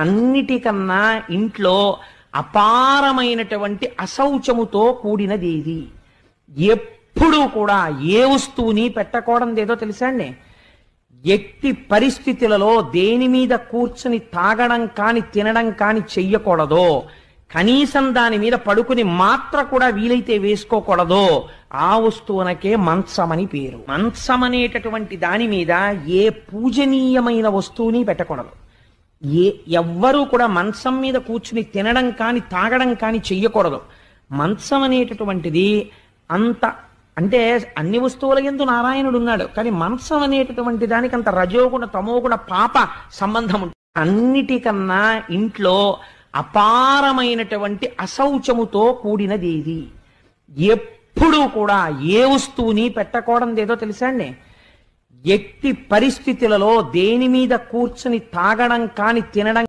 అన్నిటికన్నా ఇంట్లో అపారమైనటువంటి అశౌచముతో కూడినది ఏది? ఎప్పుడూ కూడా ఏ వస్తువుని పెట్టకూడదు ఏదో తెలుసా అండి? ఎట్టి పరిస్థితులలో దేని మీద కూర్చుని తాగడం కాని తినడం కాని చెయ్యకూడదో, కనీసం దాని మీద పడుకుని మాత్ర కూడా వీలైతే వేసుకోకూడదో ఆ వస్తువునకే మంచమని పేరు. మంచం అనేటటువంటి దాని మీద ఏ పూజనీయమైన వస్తువుని పెట్టకూడదు. ఎవ్వరూ కూడా మంచం మీద కూర్చుని తినడం కాని తాగడం కాని చెయ్యకూడదు. మంచం అనేటటువంటిది అంత అంటే అన్ని వస్తువుల యందు నారాయణుడు ఉన్నాడు, కానీ మంచం అనేటటువంటి దానికి అంత రజోగుణ తమోగుణ పాప సంబంధం ఉంటుంది. అన్నిటికన్నా ఇంట్లో అపారమైనటువంటి అశౌచముతో కూడినది ఏది? ఎప్పుడూ కూడా ఏ వస్తువుని పెట్టకూడదు ఏదో తెలుసా అండి? ఎట్టి పరిస్థితులలో దేని మీద కూర్చుని తాగడం కాని తినడం